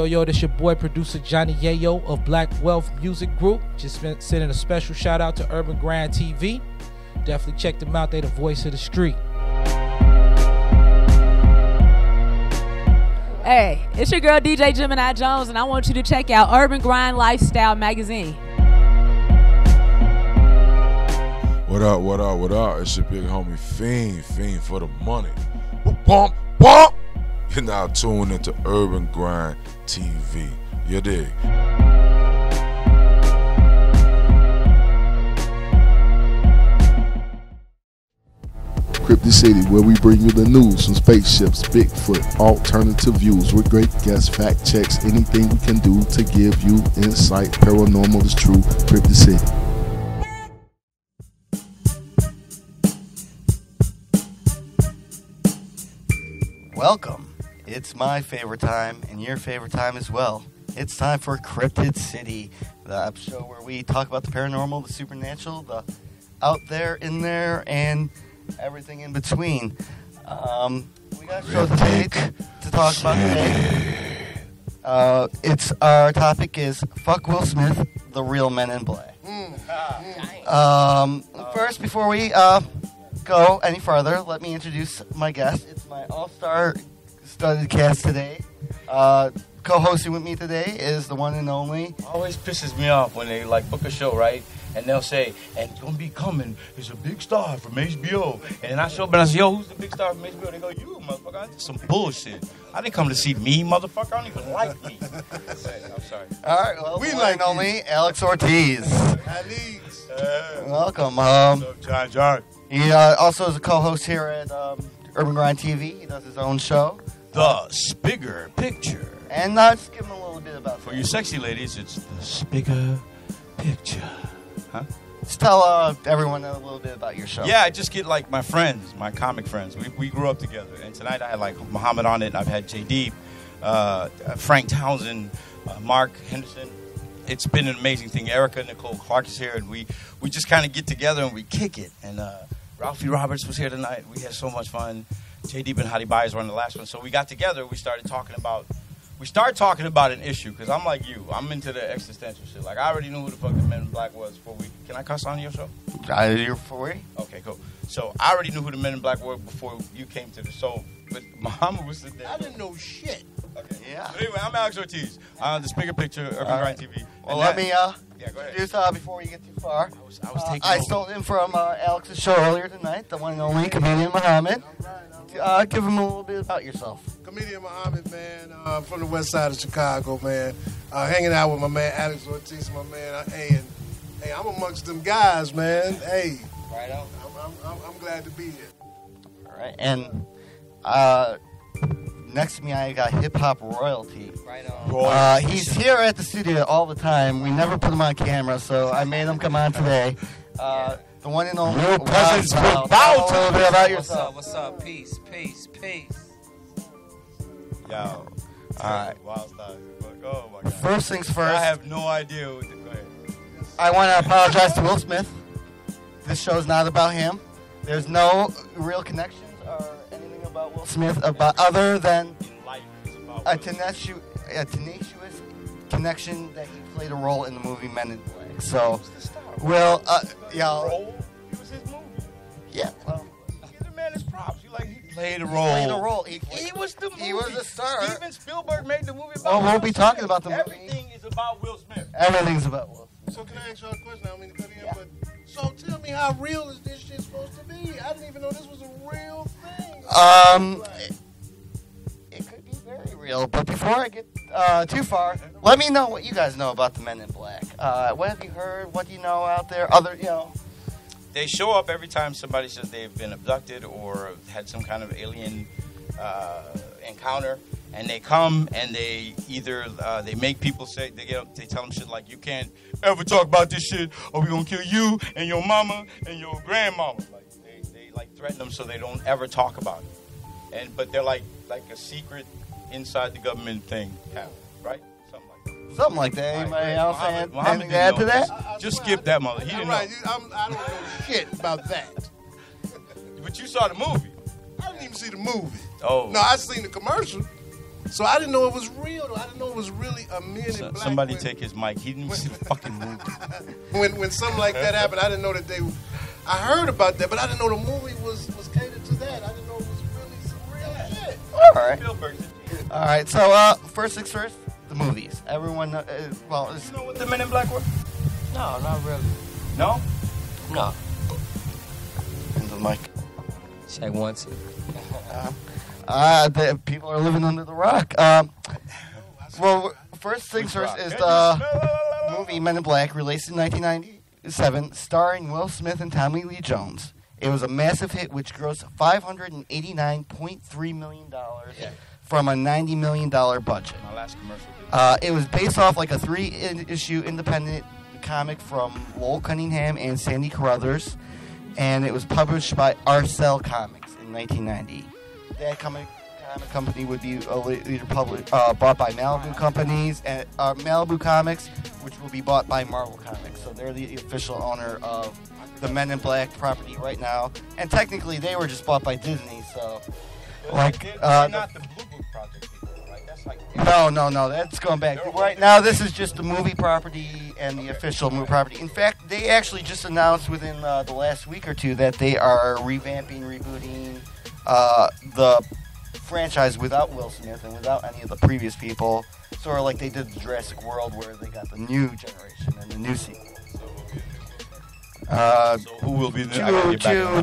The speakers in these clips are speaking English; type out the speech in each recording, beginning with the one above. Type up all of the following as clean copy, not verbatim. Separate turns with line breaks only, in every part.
yo, this your boy producer Johnny Yayo of Black Wealth Music Group. Just sending a special shout out to UrbanGrindTV. Definitely check them out. They the voice of the street.
Hey, it's your girl DJ Gemini Jones, and I want you to check out Urban Grind Lifestyle Magazine.
What up, what up, what up? It's your big homie Fiend for the money. Bump, bump. You're now tuned into Urban Grind TV. You dig?
Cryptid City, where we bring you the news from spaceships, Bigfoot, alternative views with great guest fact checks, anything we can do to give you insight. Paranormal is true. Cryptid City.
Welcome. It's my favorite time and your favorite time as well. It's time for Cryptid City, the show where we talk about the paranormal, the supernatural, the out there, in there, and everything in between. We got a show today to talk about today. Our topic is Fuck Will Smith, the real Men in Black. First, before we go any further, let me introduce my guest. It's my all-star studded cast today. Co-hosting with me today is the one and only.
Always pisses me off when they like book a show, right? And they'll say, and it's gonna be coming. It's a big star from HBO. And then I show up and I say, yo, who's the big star from HBO? They go, you, motherfucker. I did some bullshit. I didn't come to see me, motherfucker. I don't even like me. I'm sorry.
All right, well, we like only Alex Ortiz.
Alex.
Welcome.
What's up, John?
He also is a co-host here at Urban Grind TV. He does his own show.
The Spigger Picture.
And just give him a little bit about
For you sexy ladies, it's the Spigger Picture. Huh?
Just tell everyone a little bit about your show.
Yeah, I just get like my friends, my comic friends. We grew up together. And tonight I had like Muhammad on it. I've had J.D., Frank Townsend, Mark Henderson. It's been an amazing thing. Erica Nicole Clark is here, and we just kind of get together and we kick it. And Ralphie Roberts was here tonight. We had so much fun. J.D. Ben Hadi Bai is on the last one. So we got together. We started talking about an issue, because I'm like you. I'm into the existential shit. Like, I already knew who the fuck the Men in Black was before we... Can I cuss on your show?
You're free.
Okay, cool. So I already knew who the Men in Black were before you came to the show. But Muhammad was sitting there.
I didn't know shit.
Okay.
Yeah.
But anyway, I'm Alex Ortiz. The Spigger Picture, Urban Grind TV.
Well, let me
go ahead.
introduce, before we get too far.
I
stole him from Alex's show earlier tonight, the one and only comedian Muhammad. Give him a little bit about yourself.
Comedian Muhammad, man, from the west side of Chicago, man. Hanging out with my man Alex Ortiz, my man. Hey, I'm amongst them guys, man. Hey,
right on.
I'm glad to be here.
All right, and next to me I got hip hop royalty. Right on. He's here at the studio all the time. We never put him on camera, so I made him come on today. The one and only.
Your presence will
bow to a little bit about yourself.
What's up? Peace.
Yo. All right. Wild stars. Oh, my God.
First things first.
I have no idea. Go ahead.
I want to apologize to Will Smith. This show's not about him. There's no real connections or anything about Will Smith other than a tenacious connection that he played a role in the movie Men in Black. So, Will,
Role? It was his movie.
Yeah. Well,
the man is props. He played a
role.
He was the movie.
He was a star.
Steven Spielberg made the movie about
Well, we'll
Will
be
Smith.
talking about the movie.
Everything is about Will Smith.
Everything's about Will Smith.
So can I ask you a question? I don't mean to cut in, but so tell me, how real is this shit supposed to be? I didn't even know this was a real thing.
It could be very real, but before I get too far, let me know what you guys know about the Men in Black. What have you heard? What do you know out there?
They show up every time somebody says they've been abducted or had some kind of alien encounter, and they come and they either they make people say they tell them shit like, you can't ever talk about this shit or we're gonna kill you and your mama and your grandmama. Like they like threaten them so they don't ever talk about it. But they're like a secret inside the government thing, right?
Something like that. Anybody else anything to add to that?
Just skip that, mother. He didn't know.
I don't know shit about that.
But you saw the movie.
I didn't even see the movie.
Oh.
No, I seen the commercial. So I didn't know it was real. Though. I didn't know it was really a Men in Black.
Somebody take his mic. He didn't see the fucking movie.
When something like that happened, I didn't know that they. I heard about that, but I didn't know the movie was catered to that. I didn't know it was really some real shit.
All right. All right. So first things first, the movies. Everyone, well,
You know what the Men in Black were?
No, not really.
No?
No.
into the mic.
Check 1, 2.
The people are living under the rock. Well, first things first is the movie Men in Black, released in 1997, starring Will Smith and Tommy Lee Jones. It was a massive hit, which grossed $589.3 million from a $90 million budget.
My last commercial.
It was based off like a 3-issue independent comic from Lowell Cunningham and Sandy Carruthers, and it was published by Arcell Comics in 1990. That comic company would be later bought by Malibu Companies and Malibu Comics, which will be bought by Marvel Comics. So they're the official owner of the Men in Black property right now, and technically they were just bought by Disney. So, like,
they're not the Blue Book Project people, right? That's like
no, that's going back. Right now, this is just the movie property and the official movie property. In fact, they actually just announced within the last week or two that they are rebooting the franchise without Will Smith and without any of the previous people. Sort of like they did the Jurassic World, where they got the new generation and the new sequel.
so who will be the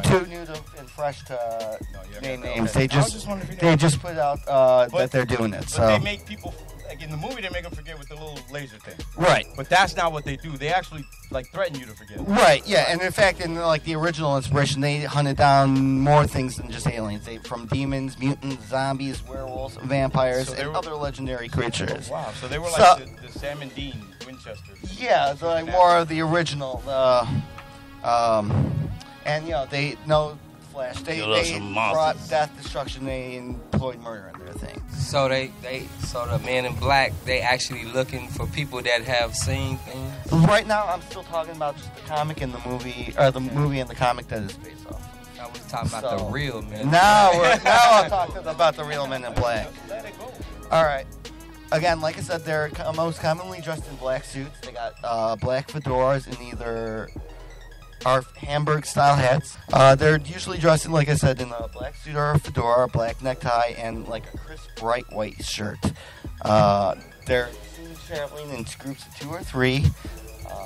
two new and fresh to name names. They just put out that they're doing it.
But
So
they make people, like in the movie, they make them forget with the little laser thing.
right.
But that's not what they do. They actually like threaten you to forget.
Right, yeah, and in fact, in like the original inspiration, they hunted down more things than just aliens. From demons, mutants, zombies, werewolves, vampires,
So they
and
were-
other legendary creatures.
Wow, so they were
So-
like the Sam and Dean Winchesters.
Yeah, so like more of the original. And they know Flash. They
some
brought
monsters.
death, destruction. They employed murder in their thing.
So so the Men in Black, they actually looking for people that have seen things.
Right now, I'm still talking about just the comic and the movie, or the movie and the comic that is based off.
I was talking about the real Men.
Now I'm talking about the real Men in Black. All right. Again, like I said, they're most commonly dressed in black suits. They got black fedoras and either are Hamburg-style hats. They're usually dressed in, like I said, in a black suit or a fedora, a black necktie, and like a crisp, bright white shirt. They're seen traveling in groups of 2 or 3.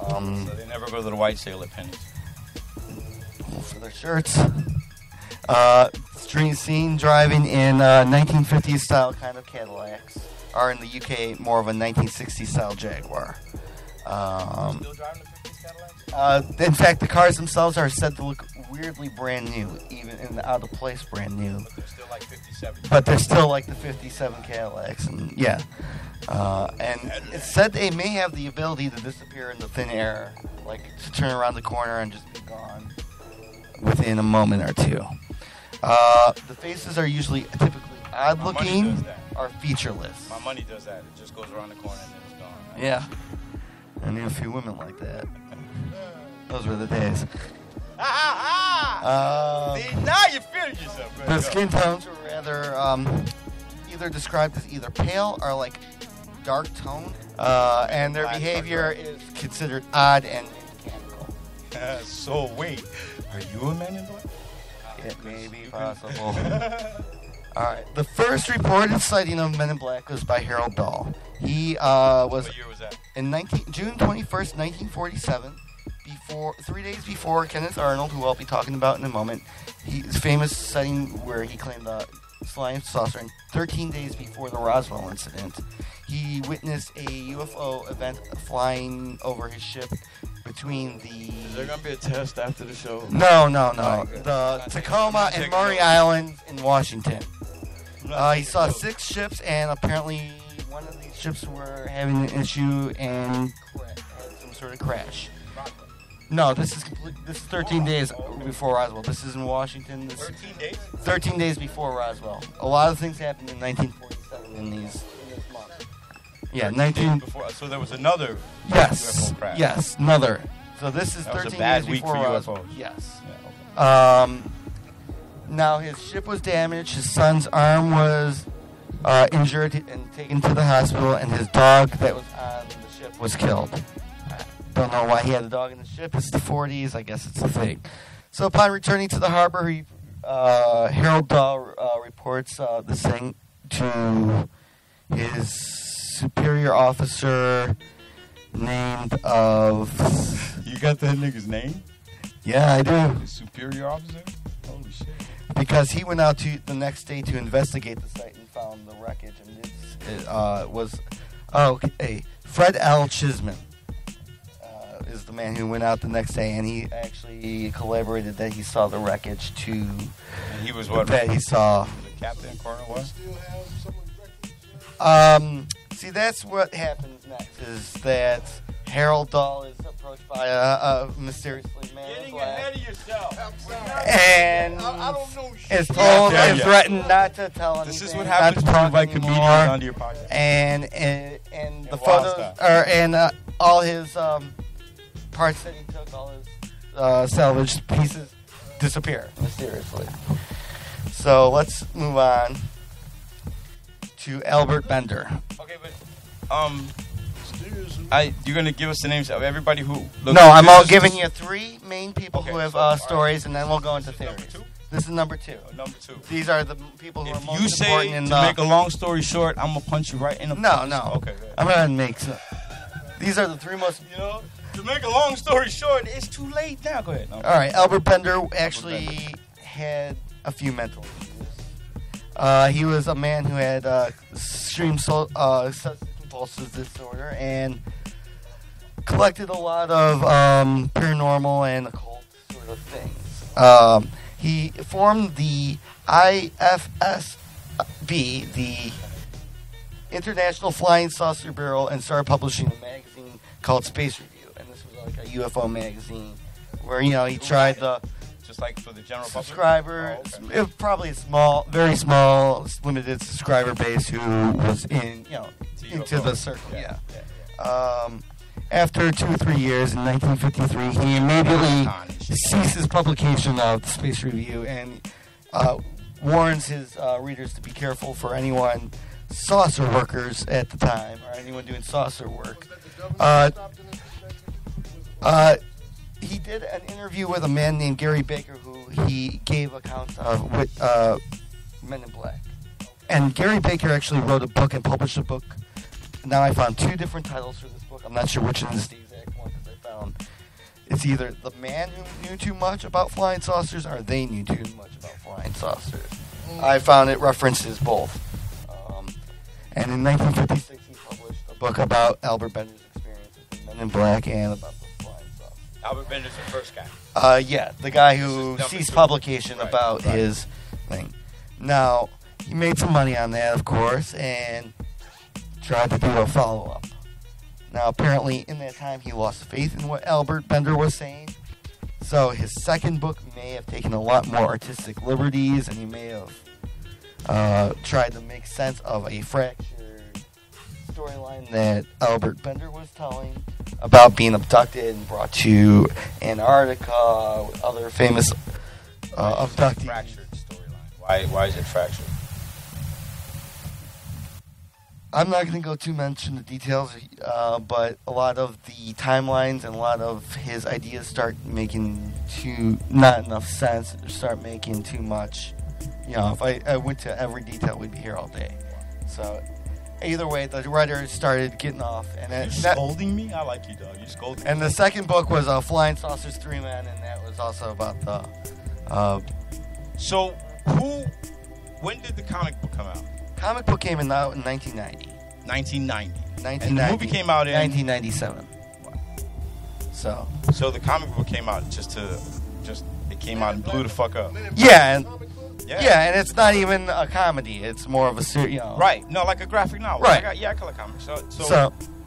So they never go to the White Sale at Penny's.
For their shirts. Street scene driving in 1950s style kind of Cadillacs, are in the UK more of a 1960s style Jaguar.
Still driving the 50s Cadillacs?
In fact, the cars themselves are said to look weirdly brand new, even in the out of place brand new.
But they're still like 57.
But they're still like the 57 Cadillacs, and yeah. And it's said they may have the ability to disappear in the thin air, like to turn around the corner and just be gone within a moment or two. The faces are usually typically odd looking or featureless.
My money does that. It just goes around the corner and then it's gone. Right?
Yeah. I knew a few women like that. Those were the days.
See, now you're feeling yourself.
The skin tones were rather either described as either pale or like dark tone, and their behavior is considered odd and mechanical.
So wait, are you a Man in Black?
It may be possible. All right. The first reported sighting of Men in Black was by Harold Bell. He was
What year was that?
in June 21st, 1947. 3 days before Kenneth Arnold, who I'll be talking about in a moment, his famous sighting where he claimed the flying saucer, and 13 days before the Roswell incident, he witnessed a UFO event flying over his ship between the...
Is there going to be a test after the show?
No. The Tacoma and Maury Islands in Washington. He saw 6 ships, and apparently one of these ships were having an issue and had some sort of crash. No, this is 13 days before Roswell. This is in Washington.
13 days?
13 days before Roswell. A lot of things happened in 1947 in this month. Yeah, 19...
Before, so there was another
Yes.
UFO crash.
Yes, another. So this is
That was a
13
bad
days
week
before
for
Roswell.
UFOs.
Yes.
Yeah, okay.
Now his ship was damaged. His son's arm was... injured and taken to the hospital, and his dog that was on the ship was killed. I don't know why he had a dog in the ship. It's the 40s. I guess it's a thing. So upon returning to the harbor, Harold Dahl reports this thing to his superior officer named of...
You got that nigga's name?
Yeah, I do.
His superior officer? Holy shit.
Because he went out the next day to investigate the site and found the wreckage, and it was Fred L. Chisman is the man who went out the next day, and he actually collaborated that he saw the wreckage to.
And he was what?
That he saw.
The captain, corner, what?
See, that's what happens next. Is that Harold Dahl is approached by a mysteriously man.
Getting ahead of yourself.
And
I don't know shit.
is told and threatened not to tell anything.
This is what happens when you invite comedians onto your podcast.
And the photos and all his parts that he took, all his salvaged pieces, disappear mysteriously. So let's move on to Albert Bender.
Okay, but you're gonna give us the names of everybody who.
No, I'm all giving you three main people who have stories, and then we'll go into theories. This is number two.
Number two.
These are the people who are most
you say
important in
to
the.
make a long story short, I'm gonna punch you right in the.
No.
Okay.
I'm gonna make some. These are the three most.
You know, to make a long story short, it's too late now. Go ahead. No.
All right, Albert Bender actually had a few mental issues. He was a man who had extreme substance compulsive disorder and collected a lot of paranormal and occult sort of things. He formed the IFSB, the International Flying Saucer Bureau, and started publishing a magazine called Space Review. And this was like a UFO magazine where, he tried the...
Just like for the general
subscriber,
public?
It was probably a very small, limited subscriber base who was into the circle. Yeah. After 2 or 3 years, in 1953, he immediately ceases publication of the Space Review and warns his readers to be careful for anyone saucer workers at the time or anyone doing saucer work. He did an interview with a man named Gary Baker, who he gave accounts of with Men in Black. And Gary Baker actually wrote a book and published a book. Now I found 2 different titles for this book. I'm not sure which one is the exact one because I found it's either the man who knew too much about flying saucers or they knew too much about flying saucers. I found it references both. And in 1956, he published a book about Albert Bender's experience with Men in Black and about the flying saucers.
Albert Bender's the first guy.
Yeah, the guy who ceased publication about his thing. Now, he made some money on that, of course, and tried to do a follow-up. Now, apparently, in that time, he lost faith in what Albert Bender was saying. So his second book may have taken a lot more artistic liberties, and he may have tried to make sense of a fractured storyline that Albert Bender was telling about being abducted and brought to Antarctica with other famous abductees.
Fractured storyline. Why is it fractured?
I'm not going to go too much into details, but a lot of the timelines and a lot of his ideas start making not enough sense, start making too much. If I went to every detail, we'd be here all day. So, either way, the writer started getting off. And
you scolding me? I like you, dog. You scolding me.
And the second book was Flying Saucers, 3 Men, and that was also about the...
when did the comic book come out?
Comic book came out in 1990.
1990. And the movie came out in...
1997. So
the comic book came out it came out and blew the fuck up.
Yeah, and it's not even a comedy. It's more of a series,
Right. No, like a graphic novel.
Right.
I collect comics.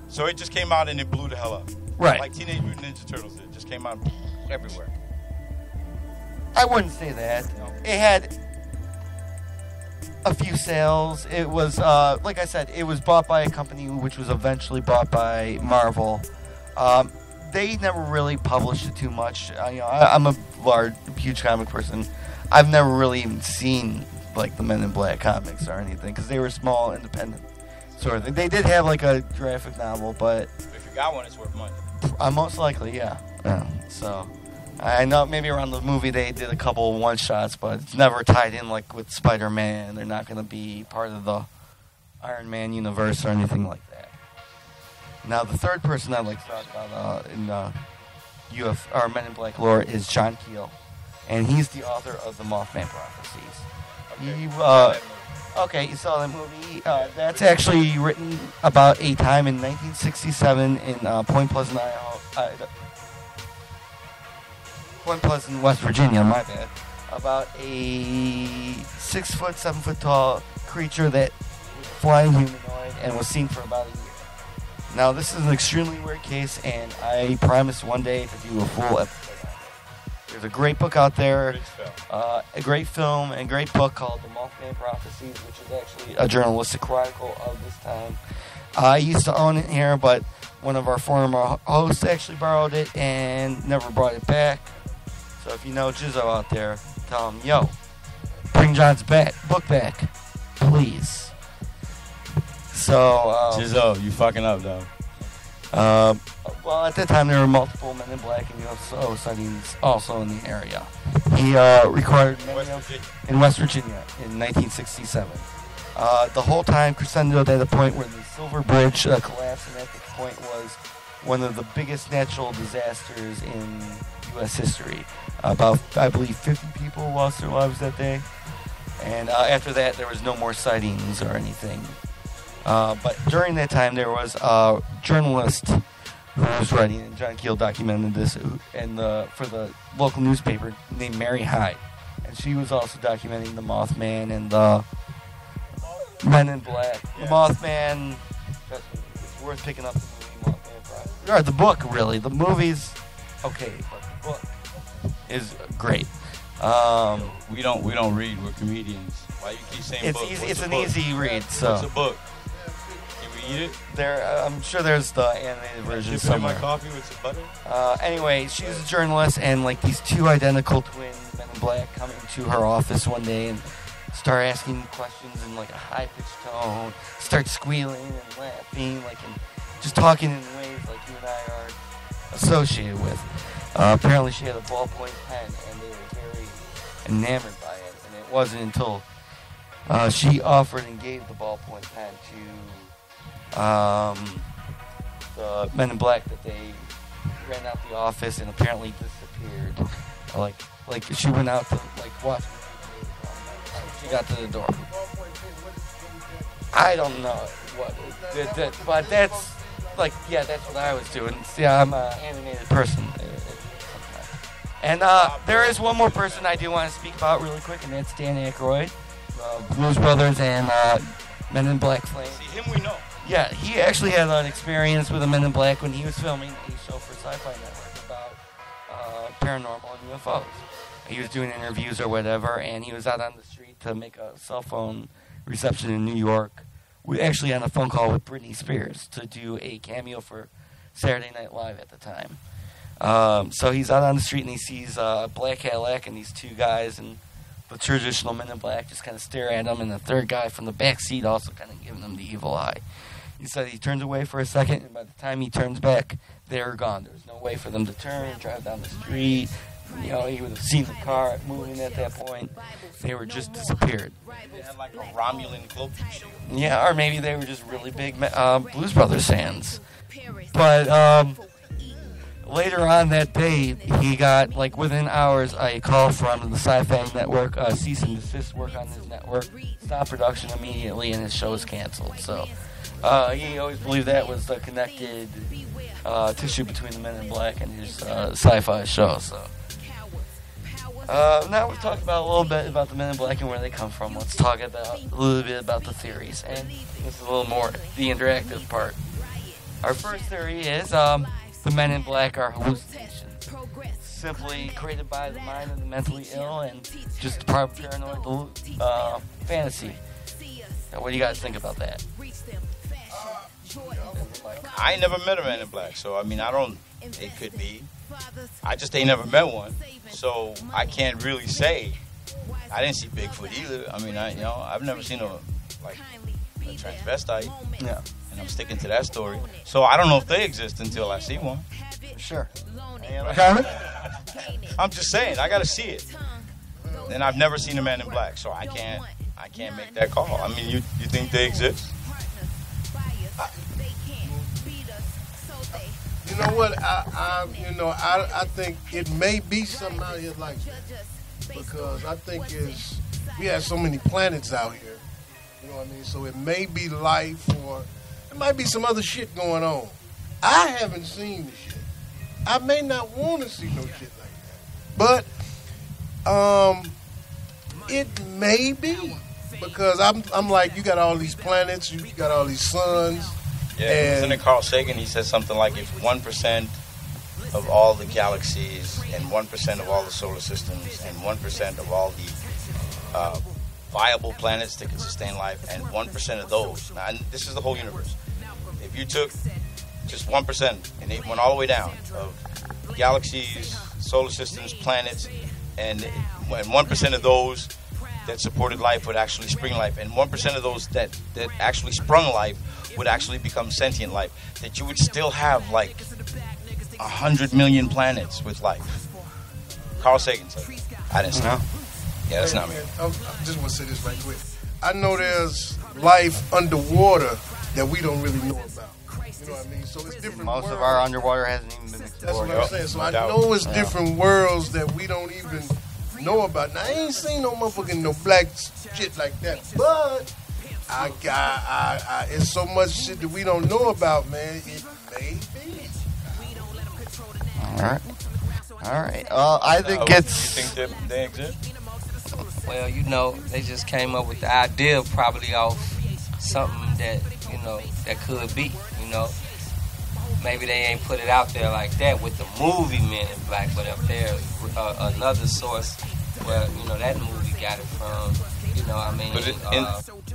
So it just came out and it blew the hell up.
Right.
Like Teenage Mutant Ninja Turtles did. It just came out everywhere.
I wouldn't say that. It had a few sales. It was, like I said, it was bought by a company which was eventually bought by Marvel. They never really published it too much. I'm a huge comic person. I've never really even seen like the Men in Black comics or anything, because they were small, independent sort of thing. They did have like a graphic novel, but
If you got one, it's worth money.
most likely, yeah. So I know maybe around the movie they did a couple one shots, but it's never tied in like with Spider-Man. They're not going to be part of the Iron Man universe or anything like that. Now the third person I'd like to talk about in Men in Black lore is John Keel, and he's the author of the Mothman prophecies. Okay, you saw that movie. That's actually written about a time in 1967 in Point Pleasant, West Virginia. My bad. About a 6 foot, 7 foot tall creature that was flying humanoid and was seen for about a year. Now this is an extremely weird case, and I promise one day to do a full episode. There's a great book out there, a great film and great book called The Mothman Prophecies, which is actually a journalistic chronicle of this time. I used to own it here, but one of our former hosts actually borrowed it and never brought it back. So if you know Jizzo out there, tell him, yo, bring John's book back, please. So,
Jizzo, you fucking up, dog.
Well, at that time, there were multiple Men in Black and UFO sightings also in the area. He recorded in West Virginia in 1967. The whole time crescendoed at a point where the Silver Bridge collapsed, and at this point was one of the biggest natural disasters in U.S. history. About, I believe, 50 people lost their lives that day. And after that, there was no more sightings or anything. But during that time, there was a journalist who was writing, and John Keel documented this, for the local newspaper named Mary Hyde. And she was also documenting the Mothman and the Men in Black. Yeah. The Mothman, it's worth picking up the movie Mothman. Or the book, really. The movie's okay, but the book is great.
We don't read. We're comedians. Why you keep saying
it's
book?
It's an easy read. So.
What's a book? Eat it?
I'm sure there's the animated version
Dip
somewhere.
it in my coffee with some butter?
Anyway, she's a journalist, and like these two identical twin Men in Black come into her office one day and start asking questions in like a high-pitched tone, start squealing and laughing, like and just talking in ways like you and I are associated with. Apparently, she had a ballpoint pen, and they were very enamored by it. And it wasn't until she offered and gave the ballpoint pen to the Men in Black that they ran out the office and apparently disappeared. Like she went out to like watch. She got to the door. I don't know what, but that's like that's what I was doing. See, I'm an animated person. And there is one more person I do want to speak about really quick, and that's Dan Aykroyd, Blues Brothers and Men in Black Flame.
See, him we know.
Yeah, he actually had an experience with the Men in Black when he was filming a show for Sci-Fi Network about paranormal and UFOs. He was doing interviews or whatever, and he was out on the street to make a cell phone reception in New York. We actually had a phone call with Britney Spears to do a cameo for Saturday Night Live at the time. So he's out on the street and he sees a black Cadillac and these two guys and the traditional Men in Black just kind of stare at him, and the third guy from the back seat also kind of giving him the evil eye. He said he turns away for a second, and by the time he turns back, they're gone. There's no way for them to turn, drive down the street. You know, he would have seen the car moving at that point. They were just disappeared.
They had like a Romulan cloaking shield.
Yeah, or maybe they were just really big Blues Brothers fans. But later on that day, he got, like within hours, a call from the Sci-Fi Network, cease and desist work on his network, stop production immediately, and his show was canceled. So he always believed that was the connected tissue between the Men in Black and his sci-fi show. So now we've talked about a little bit about the Men in Black and where they come from. Let's talk about a little bit about the theories, and this is a little more the interactive part. Our first theory is the Men in Black are hallucinations, simply created by the mind of the mentally ill and just part of paranoid fantasy. Now, what do you guys think about that?
I ain't never met a Man in Black, so I mean, it could be. I just ain't never met one, so I can't really say I didn't see Bigfoot either. I mean, I've never seen a transvestite.
Yeah.
And I'm sticking to that story. So I don't know if they exist until I see one.
Sure. Any other comment?
I'm just saying, I gotta see it. And I've never seen a Man in Black, so I can't make that call. I mean, you think they exist?
You know what? I think it may be something out here like that, because I think we have so many planets out here. You know what I mean? So it may be life, or it might be some other shit going on. I haven't seen the shit. I may not want to see no shit like that, but it may be, because I'm like, you got all these planets, you got all these suns.
Yeah, wasn't it Carl Sagan? He said something like, if 1% of all the galaxies and 1% of all the solar systems and 1% of all the viable planets that can sustain life and 1% of those, now, and this is the whole universe, if you took just 1% and it went all the way down of galaxies, solar systems, planets, and 1% of those that supported life would actually spring life, and 1% of those that actually sprung life would actually become sentient life, that you would still have like 100 million planets with life. Carl Sagan said that. I didn't say that. Yeah, that's not me.
I just want to say this right quick. I know there's life underwater that we don't really know about. You know what I mean? So it's different.
Most
worlds.
of our underwater hasn't even been explored.
That's what I'm saying. So I know it's different worlds that we don't even know about. Now, I ain't seen no motherfucking no black shit like that, but it's so much shit that we don't know about, man. It may be.
All right. I think it's.
You think that they exist?
Well, they just came up with the idea probably off something that, that could be, Maybe they ain't put it out there like that with the movie Men in Black, but if there's another source where, that movie got it from,
But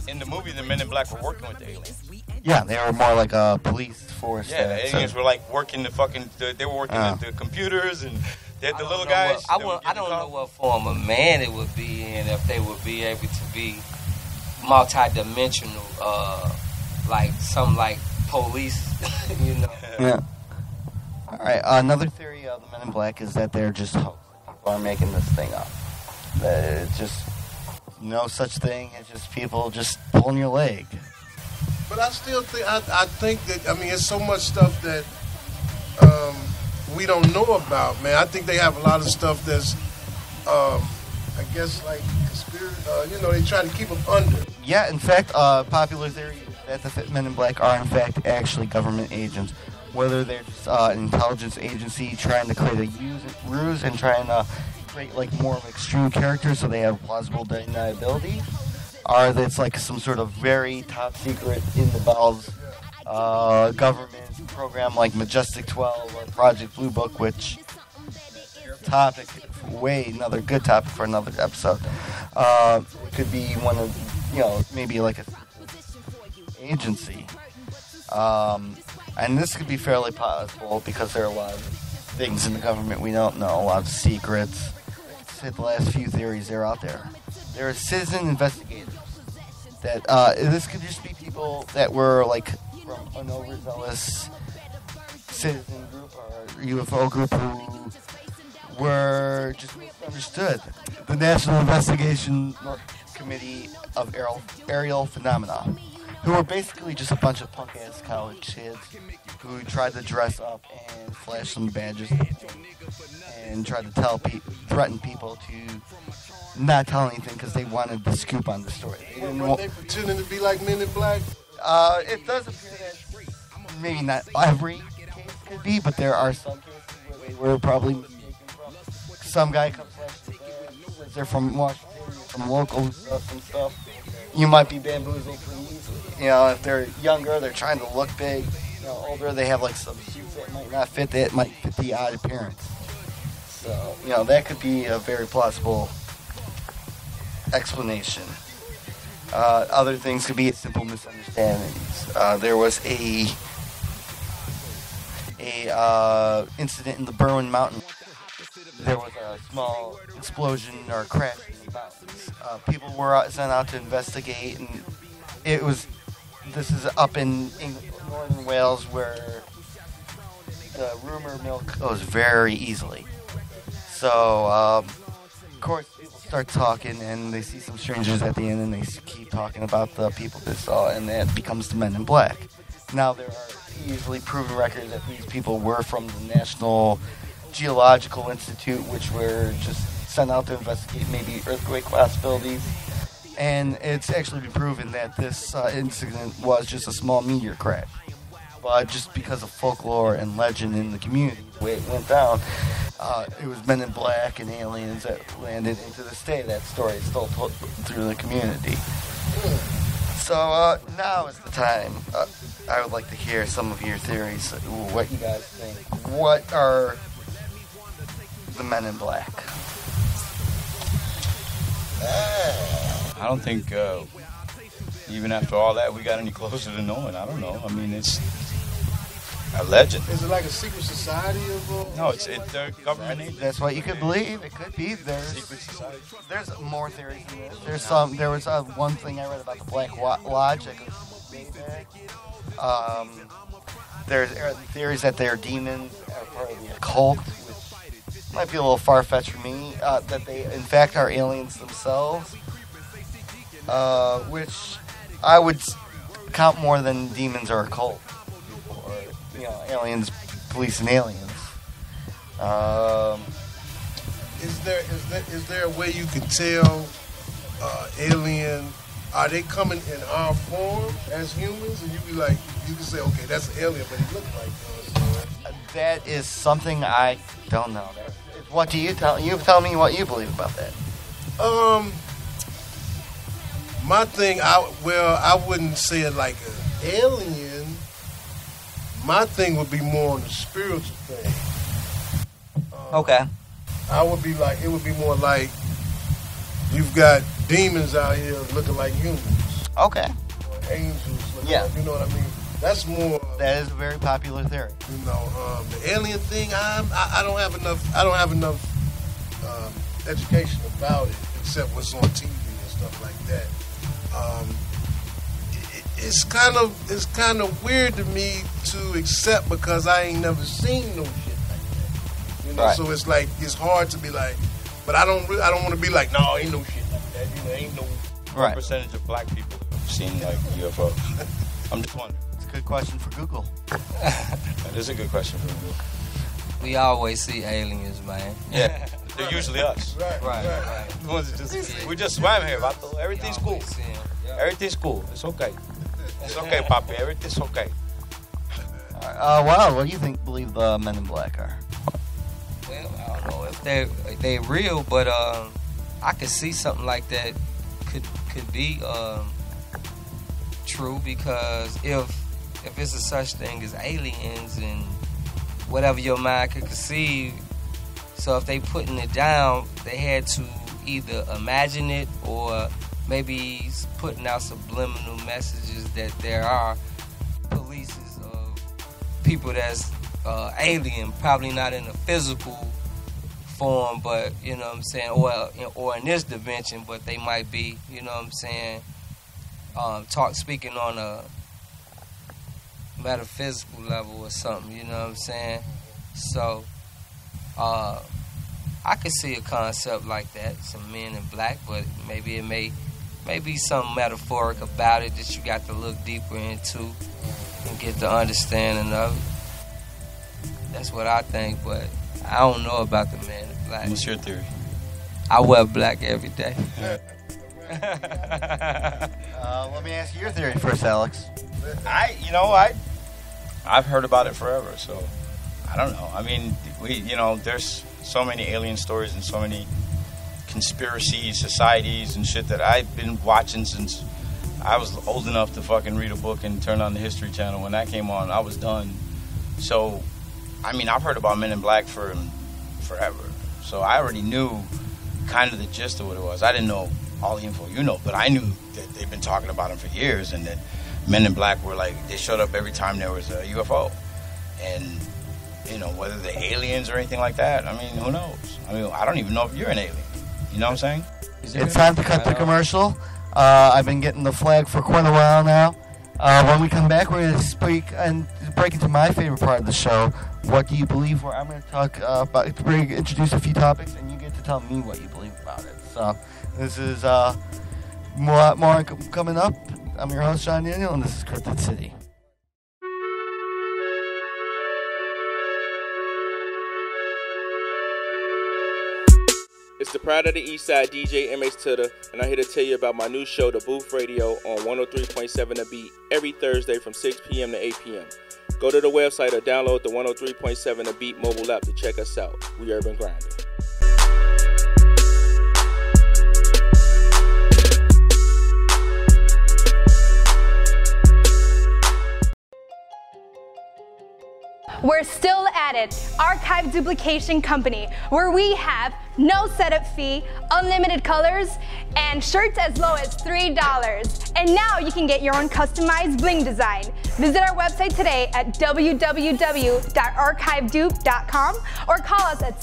in the movie, the Men in Black were working with the aliens.
Yeah, they were more like a police force.
Yeah, the aliens were like working they were working the computers, and they had the little guys.
I don't know what form of man it would be in, if they would be able to be multi-dimensional, like some like police,
Yeah. All right. Another theory of the Men in Black is that they're just hoax. People are making this thing up. That it's just no such thing as just people just pulling your leg.
But I still think I think that it's so much stuff that we don't know about, man. I think they have a lot of stuff that's I guess like conspiracy. They try to keep them under.
Yeah, in fact, popular theory is that the Men in Black are in fact actually government agents. Whether they're just an intelligence agency trying to create a ruse and trying to create like more of extreme characters so they have plausible deniability, or that it's like some sort of very top secret in the bowels government program like Majestic 12 or Project Blue Book, which topic, another good topic for another episode. Could be one of, maybe like a agency. And this could be fairly possible because there are a lot of things in the government we don't know, a lot of secrets. The last few theories that are out there. There are citizen investigators. That this could just be people that were like from an overzealous citizen group or UFO group who were just misunderstood. The National Investigation Committee of Aerial Phenomena, who were basically just a bunch of punk-ass college kids who tried to dress up and flash some badges and tried to threaten people to not tell anything because they wanted the scoop on the story.
They pretending to be like Men in Black?
It does appear that maybe not every case could be, but there are some cases where they were probably mistaken from. Some guy comes like they're from Washington, from local stuff and stuff. You might be bamboozled pretty easily. If they're younger, they're trying to look big. Older, they have like some suits that might not fit. That might fit the odd appearance. So, that could be a very plausible explanation. Other things could be simple misunderstandings. There was a incident in the Berwyn Mountain. There was a small explosion or crash in the mountain. People were sent out to investigate, and this is up in northern Wales where the rumor mill goes very easily. So, of course, people start talking, and they see some strangers at the end, and they keep talking about the people they saw, and that becomes the Men in Black. Now, there are easily proven records that these people were from the National Geological Institute, which were just sent out to investigate maybe earthquake possibilities. And it's actually been proven that this incident was just a small meteor crash. But just because of folklore and legend in the community, the way it went down, it was Men in Black and aliens that landed. And to this day, that story is still told through the community. So now is the time. I would like to hear some of your theories, what you guys think. What are the Men in Black?
I don't think even after all that we got any closer to knowing. I don't know. I mean, it's a legend.
Is it like a secret society of?
No, it's their government agency.
That's what you could believe. It could be.
Secret society.
There's more theories than this. There was one thing I read about the Black Lodge that goes way back. There's theories that they're demons, are part of the occult, which might be a little far-fetched for me. That they, in fact, are aliens themselves, which I would count more than demons or occult, or aliens, policing aliens.
Is there a way you can tell alien? Are they coming in our form as humans? And you can say, okay, that's an alien, but he looks like us.
That is something I don't know. What do you tell? You tell me what you believe about that.
My thing, I wouldn't say it like an alien. My thing would be more on the spiritual thing.
Okay.
It would be more like you've got demons out here looking like humans.
Okay.
Or angels looking
Yeah.
like, you know what I mean? That's more.
That is a very popular theory.
The alien thing, I don't have enough education about it, except what's on TV and stuff like that. It's kind of weird to me to accept because I ain't never seen no shit like that.
Right.
So it's like it's hard to be like, but I don't want to be like, no, ain't no shit like that. Ain't no.
What percentage of black people have seen like UFOs? I'm just wondering.
It's a good question for Google.
That is a good question for Google.
We always see aliens, man.
Yeah, they're usually us.
Right.
The ones that we just swam here, Vato. Everything's cool. Everything's cool. It's okay. It's okay, Papi. Everything's okay.
Wow, what do you believe the Men in Black are?
Well, I don't know if they're real, but I could see something like that could be true, because if it's a such thing as aliens and whatever your mind could conceive, so if they putting it down, they had to either imagine it or maybe putting out subliminal messages that there are polices of people that's alien, probably not in a physical form, but you know what I'm saying, or in this dimension, but they might be, you know what I'm saying, speaking on a metaphysical level or something, you know what I'm saying. So I could see a concept like that, some Men in Black, but maybe it may be something metaphoric about it that you got to look deeper into and get the understanding of it. That's what I think, but I don't know about the Men in Black.
What's your theory?
I wear black every day.
Let me ask you your theory first, Alex.
I've heard about it forever, so I don't know. I mean, there's so many alien stories and so many conspiracy societies and shit that I've been watching since I was old enough to fucking read a book and turn on the History Channel. When that came on, I was done. So, I mean, I've heard about Men in Black for forever. So I already knew kind of the gist of what it was. I didn't know all the info, but I knew that they've been talking about them for years, and that Men in Black were like, they showed up every time there was a UFO. And, whether they're aliens or anything like that, I mean, who knows? I mean, I don't even know if you're an alien. You know what I'm saying?
It's time to cut the commercial. I've been getting the flag for quite a while now. When we come back, we're going to speak and break into my favorite part of the show. What do you believe? Where I'm going to talk about, introduce a few topics, and you get to tell me what you believe about it. So this is more coming up. I'm your host, John Daniel, and this is Cryptid City.
It's the Pride of the East Side DJ MH Titter, and I'm here to tell you about my new show, The Booth Radio, on 103.7 The Beat, every Thursday from 6 p.m. to 8 p.m. Go to the website or download the 103.7 The Beat mobile app to check us out. We Urban Grinding.
We're still at it, Archive Duplication Company, where we have no setup fee, unlimited colors, and shirts as low as $3. And now you can get your own customized bling design. Visit our website today at www.archivedupe.com or call us at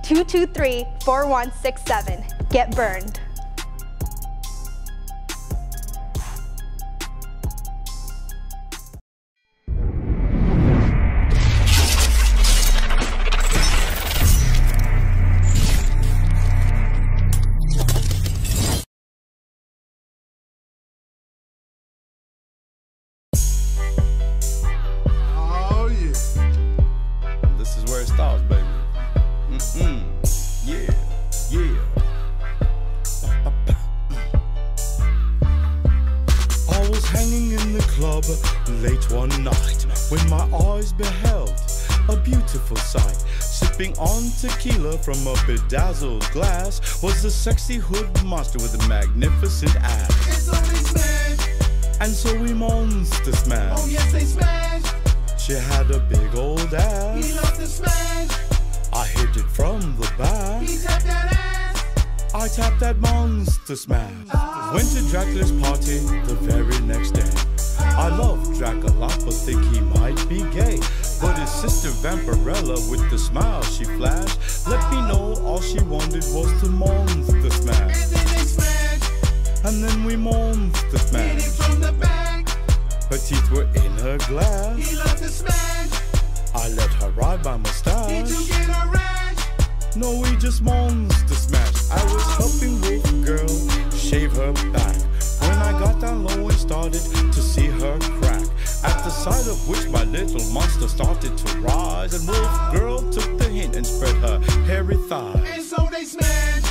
708-223-4167. Get burned.
Late one night, when my eyes beheld a beautiful sight, sipping on tequila from a bedazzled glass, was a sexy hood monster with a magnificent ass.
And so they smashed.
And so we monster smashed.
Oh yes, they smashed.
She had a big old ass.
He loved to smash.
I hit it from the back.
He tapped that ass.
I tapped that monster smash. Went to Dracula's party the very next day. I love Dracula, but think he might be gay. But his sister Vampirella, with the smile she flashed, let me know all she wanted was to monster smash.
And then they smashed.
And then we monster
Hit
smashed.
it from the back.
Her teeth were in her glass.
He loved to smash.
I let her ride my
Did
mustache.
you get a rash?
No, we just monster smashed. I was helping Wolf Girl shave her back when I got down low and started to see her crack. At the sight of which my little monster started to rise, and Wolf Girl took the hint and spread her hairy thighs.
And so they smashed.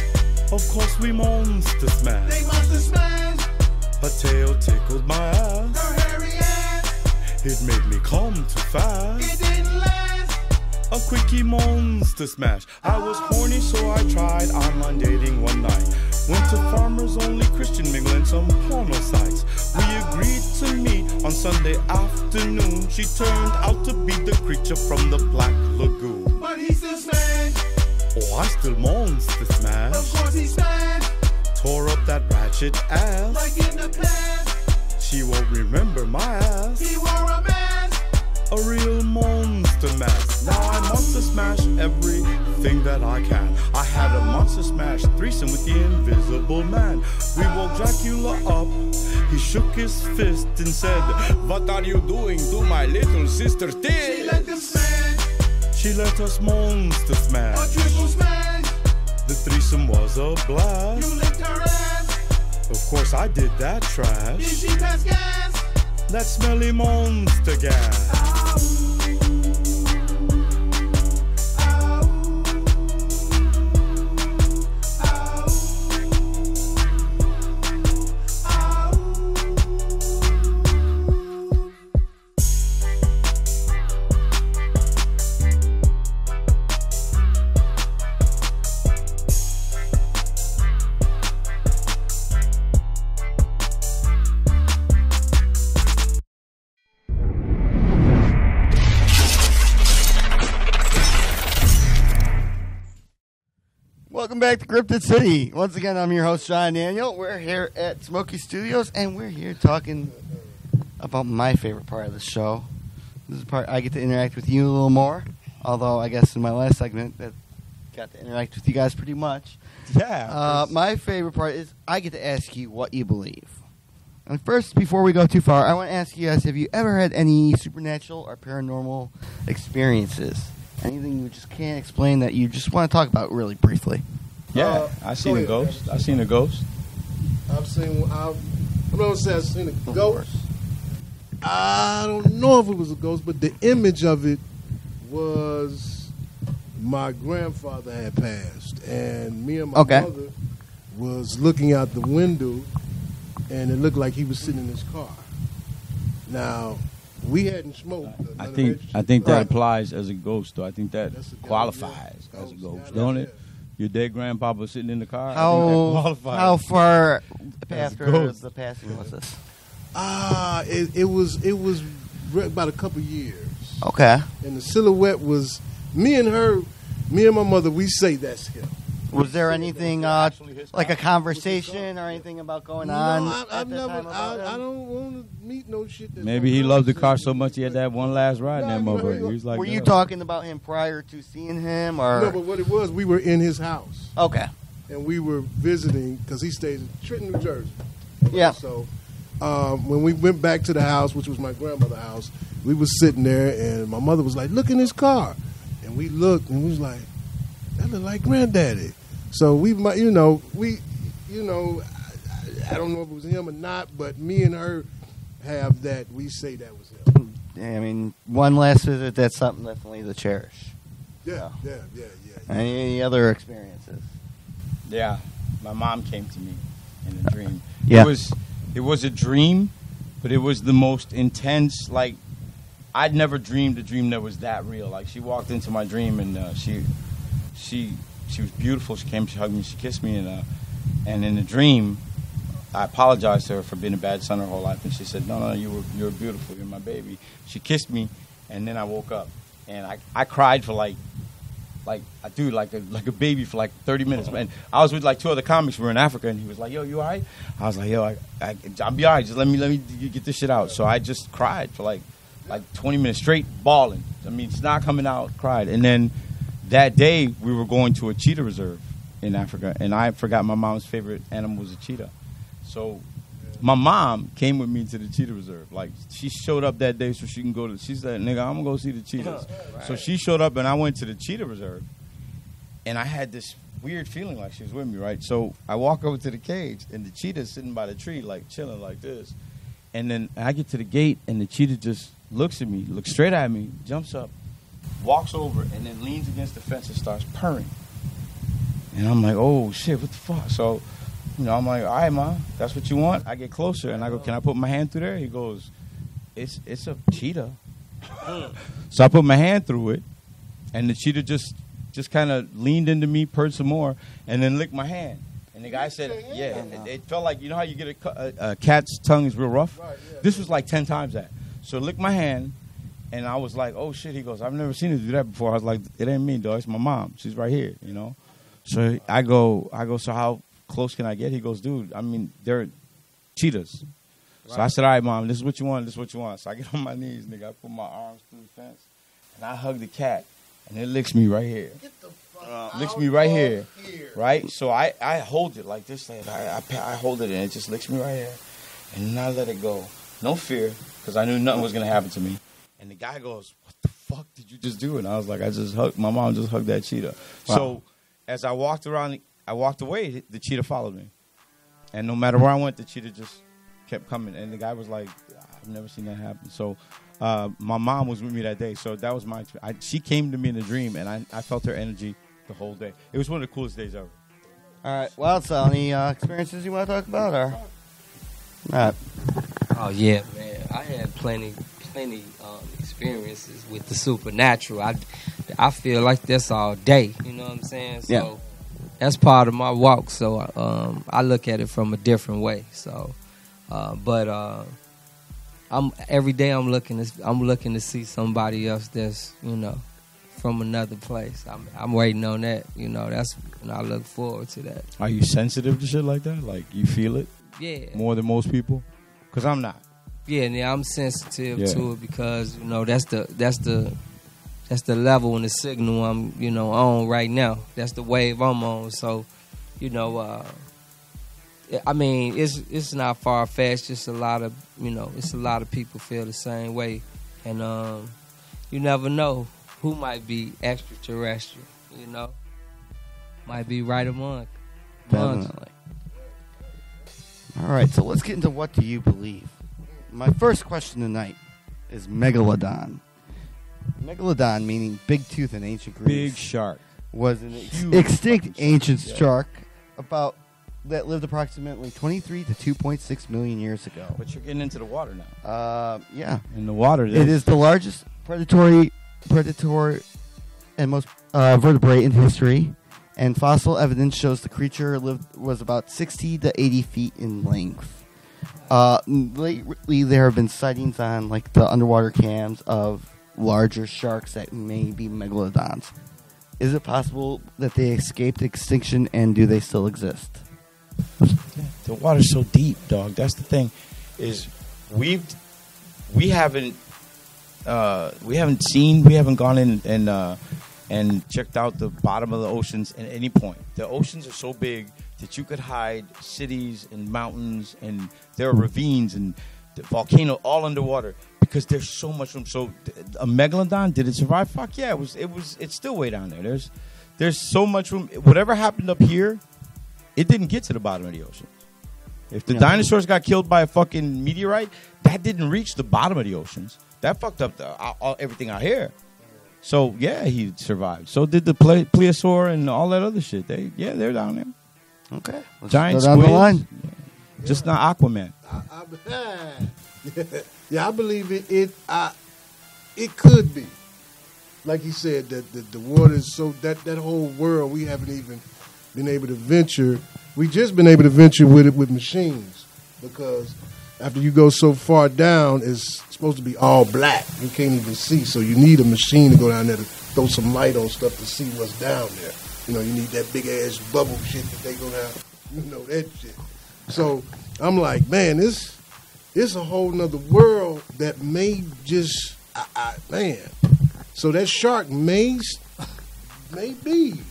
Of course we monster smashed.
They must have smashed.
Her tail tickled my ass.
Her hairy ass.
It made me come too fast.
It didn't last.
A quickie monster smash. I was horny, so I tried online dating one night. Went to Farmers Only Christian Mingle and some porno sites. We agreed to meet on Sunday afternoon. She turned out to be the creature from the Black Lagoon.
But he still smashed.
Oh, I still monster smash.
Of course he smashed.
Tore up that ratchet ass.
Like in the past.
She won't remember my ass.
He wore a mask.
A real monster mash. Now I monster smash everything that I can. I had a monster smash threesome with the Invisible Man. We woke Dracula up. He shook his fist and said, "What are you doing to my little sister Tig?"
She let them smash.
She let us monster smash.
A triple smash.
The threesome was a blast.
You licked her ass.
Of course I did that
Did
trash.
she pass gas?
That smelly monster gas.
Welcome back to Cryptid City. Once again, I'm your host, John Daniel. We're here at Smoky Studios, and we're here talking about my favorite part of the show. This is the part I get to interact with you a little more, although I guess in my last segment that got to interact with you guys pretty much.
Yeah.
My favorite part is I get to ask you what you believe. And first, before we go too far, I want to ask you guys, have you ever had any supernatural or paranormal experiences? Anything you just can't explain that you just want to talk about really briefly?
Yeah, I seen a ghost. I seen a ghost.
I'm not gonna say I've seen a ghost. I don't know if it was a ghost, but the image of it was my grandfather had passed, and me and my mother was looking out the window, and it looked like he was sitting in his car. Now, we hadn't smoked.
I think that applies as a ghost, though. I think that qualifies as a ghost, don't it? Your dead grandpapa sitting in the car.
How far after the passing was this?
It was about a couple years.
Okay.
And the silhouette was me and my mother. We say that's him.
Was there anything like a conversation or anything about going on?
I don't want to meet no shit.
Maybe he loved the car so much he had to have one last ride in that motherfucker. He was like,
were you talking about him prior to seeing him, or
no? But what it was, we were in his house.
Okay.
And we were visiting because he stays in Trenton, New Jersey.
Yeah.
So when we went back to the house, which was my grandmother's house, we was sitting there, and my mother was like, "Look in his car," and we looked, and we was like, "That look like Granddaddy." So we might, I don't know if it was him or not, but me and her have that. We say that was him.
I mean, one last visit, that's something definitely to cherish.
Yeah.
Any other experiences?
Yeah, my mom came to me in a dream.
Yeah.
It was a dream, but it was the most intense. Like, I'd never dreamed a dream that was that real. Like, she walked into my dream, and she was beautiful. She came, she hugged me, she kissed me, and in the dream, I apologized to her for being a bad son her whole life, and she said, "No, you were beautiful. You're my baby." She kissed me, and then I woke up, and I cried for like a baby for like 30 minutes. And I was with like two other comics. We were in Africa, and he was like, "Yo, you all right?" I was like, "Yo, I'll be all right. Just let me get this shit out." So I just cried for like 20 minutes straight, bawling. I mean, snot coming out, cried, and then. That day, we were going to a cheetah reserve in Africa, and I forgot my mom's favorite animal was a cheetah. So my mom came with me to the cheetah reserve. Like, she showed up that day so she can go to, she said, "Nigga, I'm going to go see the cheetahs." Right. So she showed up, and I went to the cheetah reserve, and I had this weird feeling like she was with me, right? So I walk over to the cage, and the cheetah's sitting by the tree, like, chilling like this. And then I get to the gate, and the cheetah just looks at me, looks straight at me, jumps up, walks over, and then leans against the fence and starts purring. And I'm like, "Oh, shit, what the fuck?" So, I'm like, "All right, Ma, that's what you want?" I get closer, and I go, "Can I put my hand through there?" He goes, It's a cheetah." So I put my hand through it, and the cheetah just kind of leaned into me, purred some more, and then licked my hand. And the guy said, yeah, it felt like, how you get a cat's tongue is real rough? Right, yeah. This was like 10 times that. So it licked my hand. And I was like, "Oh, shit." He goes, "I've never seen her do that before." I was like, "It ain't me, dog. It's my mom. She's right here, So I go, "So how close can I get?" He goes, "Dude, I mean, they're cheetahs." Right. So I said, "All right, Mom, this is what you want. This is what you want." So I get on my knees, nigga. I put my arms through the fence, and I hug the cat, and it licks me right here.
Get the fuck
licks me right here, right? So I hold it like this. Like I hold it, and it just licks me right here. And then I let it go. No fear, because I knew nothing was going to happen to me. And the guy goes, "What the fuck did you just do?" And I was like, my mom just hugged that cheetah. Wow. So as I walked away, the cheetah followed me. And no matter where I went, the cheetah just kept coming. And the guy was like, "I've never seen that happen." So my mom was with me that day. So that was my experience. She came to me in a dream, and I felt her energy the whole day. It was one of the coolest days ever.
All right. Well, so any experiences you want to talk about, or not?
Oh, yeah, man. I had plenty experiences with the supernatural. I feel like that's all day. You know what I'm saying? So that's part of my walk. So I look at it from a different way. So, every day I'm looking to see somebody else that's from another place. I'm waiting on that. That's I look forward to that.
Are you sensitive to shit like that? Like you feel it?
Yeah.
More than most people? Because I'm not.
Yeah, I'm sensitive to it because that's the That's the level and the signal I'm, on right now. That's the wave I'm on. So, I mean, it's not far fetched. Just a lot of, it's a lot of people feel the same way, and you never know who might be extraterrestrial. Might be right among.
Definitely. All right, so let's get into what do you believe. My first question tonight is Megalodon. Megalodon, meaning big tooth in ancient Greece.
Big shark.
Was an extinct ancient shark that lived approximately 23 to 2.6 million years ago.
But you're getting into the water now.
Yeah.
In the water.
It is the largest predatory and most vertebrate in history. And fossil evidence shows the creature was about 60 to 80 feet in length. Lately, there have been sightings on the underwater cams of larger sharks that may be megalodons. Is it possible that they escaped extinction, and do they still exist?
The water's so deep, dog. That's the thing. Is we haven't gone in and checked out the bottom of the oceans at any point. The oceans are so big that you could hide cities and mountains, and there are ravines and the volcano all underwater because there's so much room. So a megalodon, did it survive? Fuck yeah, it's still way down there. There's so much room. Whatever happened up here, it didn't get to the bottom of the ocean. If the dinosaurs got killed by a fucking meteorite, that didn't reach the bottom of the oceans. That fucked up everything out here. So yeah, he survived. So did the plesiosaur and all that other shit. They're down there.
Okay,
giant
go down
squids.
the line.
Yeah. Just not Aquaman.
I believe it. It could be, like he said, that the water is so that whole world we haven't even been able to venture. We just been able to venture with it with machines, because after you go so far down, it's supposed to be all black. You can't even see, so you need a machine to go down there to throw some light on stuff to see what's down there. You need that big ass bubble shit that they go down. That shit. So I'm like, man, it's a whole nother world that may just, man. So that shark may be.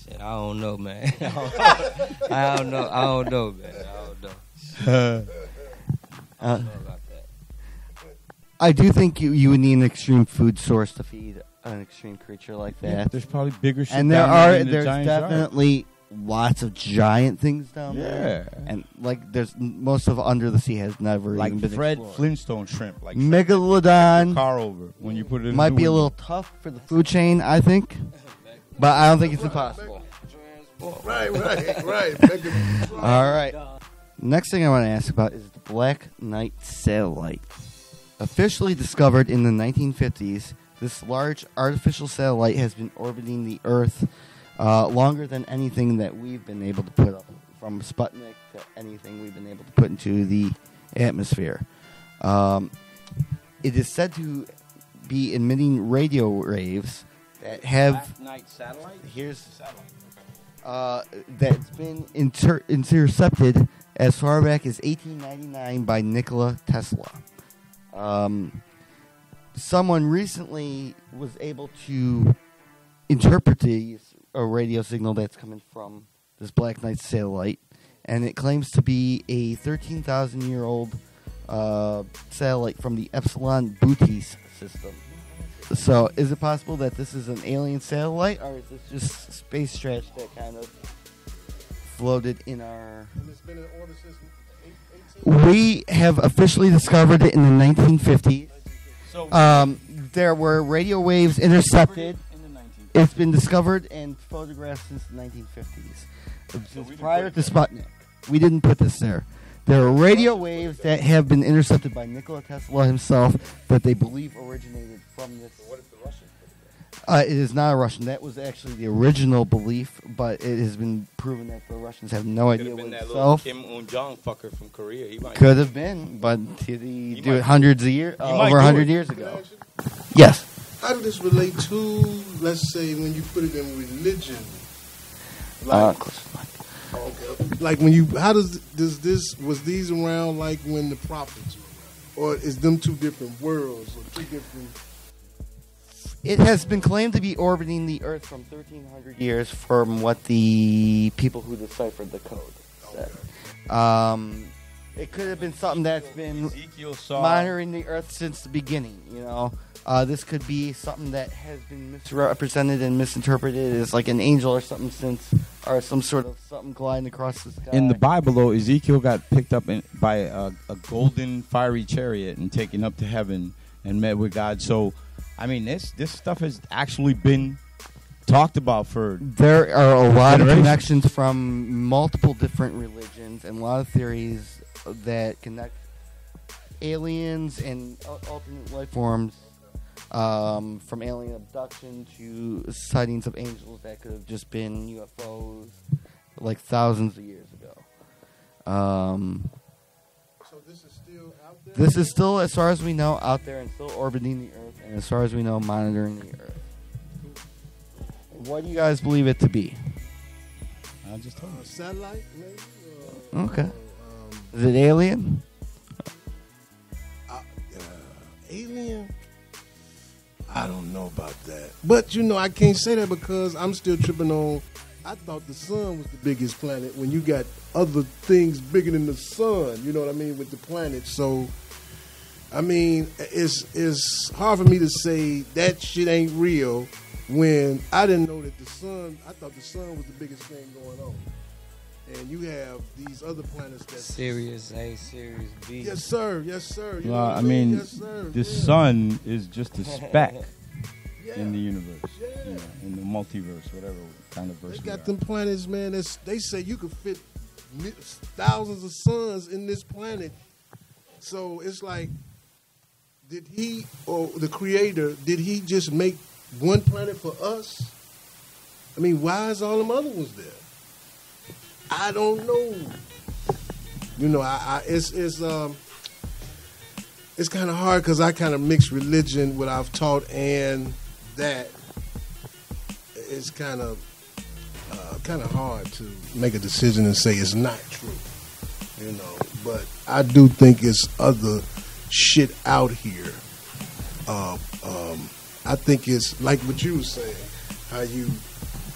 Shit, I don't know, man. I don't know, man.
I do think you would need an extreme food source to feed an extreme creature like that.
Yeah, there's probably bigger shit
and
there's
definitely lots of giant things down there. And there's most of under the sea has never even been
Fred
explored.
Flintstone shrimp, like
Megalodon
car over when you put it in
might be a little tough for the food chain, I think, but I don't think it's impossible.
Right.
All right. Next thing I want to ask about is the Black Knight satellite. Officially discovered in the 1950s, this large artificial satellite has been orbiting the Earth longer than anything that we've been able to put up, from Sputnik to anything we've been able to put into the atmosphere. It is said to be emitting radio waves that have...
Black Knight satellite?
Here's
the satellite. Okay.
That's been intercepted as far back as 1899 by Nikola Tesla. Someone recently was able to interpret a radio signal that's coming from this Black Knight satellite, and it claims to be a 13,000-year-old satellite from the Epsilon Bootes system. So, is it possible that this is an alien satellite, or is this just space trash that kind of floated in our...
And it's been in order since
18... We have officially discovered it in the 1950s. There were radio waves intercepted. It's been discovered and photographed since the 1950s. Since prior to Sputnik. We didn't put this there. There are radio waves that have been intercepted by Nikola Tesla himself that they believe originated from this.
What if the Russians put it there?
It is not a Russian. That was actually the original belief, but it has been proven that the Russians have no idea what itself.
Kim Un-jong fucker from Korea. He might
could have been, but did he do it hundreds of years, over 100 years ago? Yes.
How does this relate to, let's say, when you put it in religion? Like when you, how does this, was these around like when the prophets were around? Or is them two different worlds or two different
It has been claimed to be orbiting the Earth from 1,300 years from what the people who deciphered the code said. It could have been something that's been monitoring the Earth since the beginning, you know. This could be something that has been misrepresented and misinterpreted as like an angel or something or some sort of something gliding across the sky.
In the Bible, though, Ezekiel got picked up by a golden fiery chariot and taken up to heaven and met with God. So, I mean, this stuff has actually been talked about for
There are a lot of
generations.
connections from multiple different religions and a lot of theories that connect aliens and alternate life forms, from alien abduction to sightings of angels that could have just been UFOs like thousands of years ago.
So this is still out there?
This is still, as far as we know, out there and still orbiting the Earth, and as far as we know, monitoring the Earth. What do you guys believe it to be?
I just told you.
Satellite, maybe?
Okay. Is it alien?
Alien? I don't know about that. But, you know, I can't say that because I'm still tripping on. I thought the sun was the biggest planet when you got other things bigger than the sun, you know what I mean, with the planets. So, I mean, it's hard for me to say that shit ain't real when I didn't know that the sun, I thought the sun was the biggest thing going on. And you have these other planets that
Sirius A, Sirius B.
Yes, sir. Yes, sir. You know
Well,
what
I mean,
yes, sir.
the
Yeah.
sun is just a speck
Yeah.
in the universe,
Yeah.
you know, in the multiverse, whatever kind of verse.
They
we
got
are.
them planets, man. They say you could fit thousands of suns in this planet. So it's like, did he or the creator, did he just make one planet for us? I mean, why is all them other ones there? I don't know. You know, it's kind of hard because I kind of mix religion, what I've taught, and that. It's kind of hard to make a decision and say it's not true, you know. But I do think it's other shit out here. I think it's like what you were saying, how you,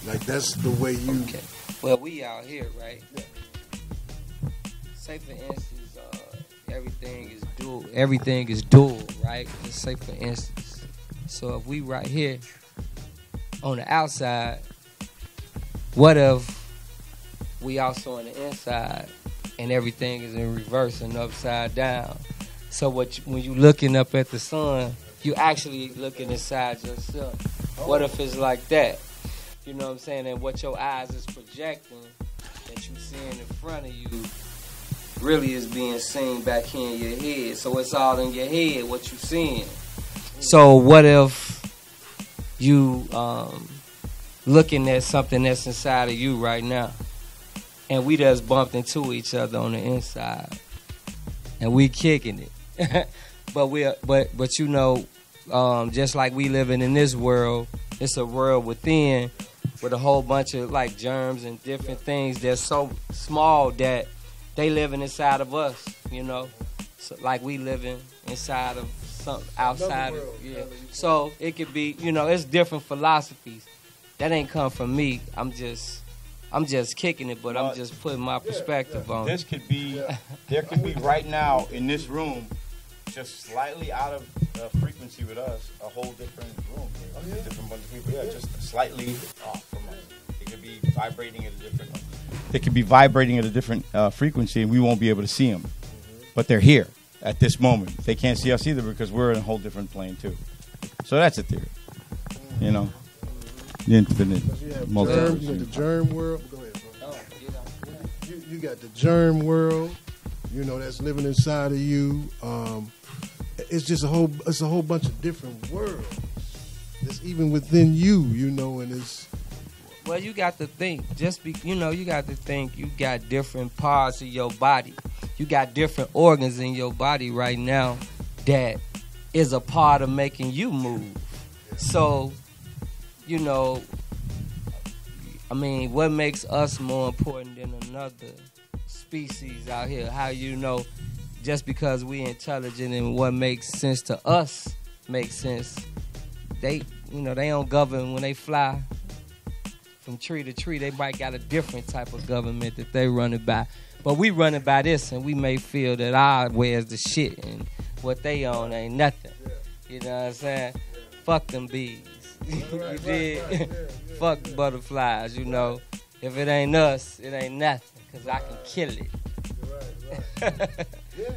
like that's the way you.
Okay. Well, we out here, right? Say for instance, everything is dual, right? Just say for instance. So if we right here on the outside, what if we also on the inside and everything is in reverse and upside down? So when you looking up at the sun, you actually looking inside yourself. What if it's like that? You know what I'm saying? And what your eyes is projecting that you seeing in front of you really is being seen back here in your head. So it's all in your head what you seeing. So what if you looking at something that's inside of you right now, and we just bumped into each other on the inside, and we kicking it. but you know, just like we living in this world, it's a world within with a whole bunch of like germs and different things that's so small that they living inside of us, you know. So, like we living inside of something outside of, yeah. So it could be, you know, it's different philosophies. That ain't come from me. I'm just kicking it, but I'm just putting my perspective on it.
This could be, there could be right now in this room, just slightly out of frequency with us, a whole different room. Different bunch of people, just slightly off from us. It could be vibrating at a different. They could be vibrating at a different frequency, and we won't be able to see them. But they're here at this moment. They can't see us either because we're in a whole different plane too. So that's a theory. You know, the infinite multiverse.
You got the germ world. Go ahead, bro. You got the germ world. You know, that's living inside of you. It's just a whole bunch of different worlds. That's even within you, you know, and it's.
Well, you got to think. You got to think. You got different parts of your body. You got different organs in your body right now that is a part of making you move. So, you know, I mean, what makes us more important than another species out here? How you know, just because we intelligent and what makes sense to us makes sense. you know, they don't govern when they fly from tree to tree. They might got a different type of government that they run it by. But we run it by this, and we may feel that our way is the shit, and what they own ain't nothing. You know what I'm saying? Fuck them bees. You did? Fuck butterflies, you know. If it ain't us, it ain't nothing, because I can kill it.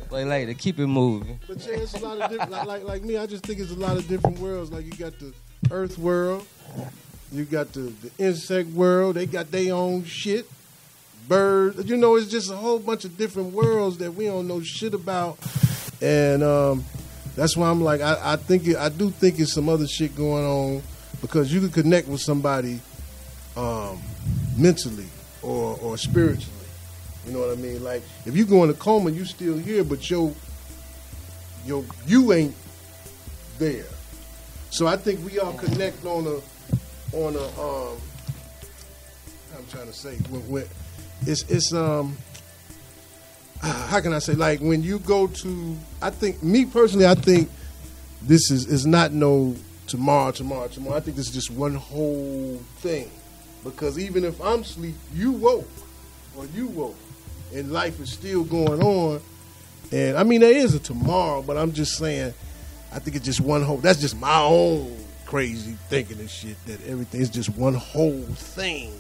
But later, keep it moving.
But yeah, it's a lot of different. Like me, I just think it's a lot of different worlds. Like you got the Earth world, you got the insect world. They got their own shit. Birds, you know, it's just a whole bunch of different worlds that we don't know shit about, and that's why I'm like, I do think it's some other shit going on, because you could connect with somebody mentally or spiritually. You know what I mean? Like, if you go in a coma, you still here, but you ain't there. So I think we all connect on a I'm trying to say, when it's how can I say, like, when you go to, I think, me personally, I think this is not no tomorrow. I think this is just one whole thing, because even if I'm asleep, you woke, and life is still going on. And I mean, there is a tomorrow, but I'm just saying, I think it's just one whole. That's just my own crazy thinking and shit, that everything is just one whole thing.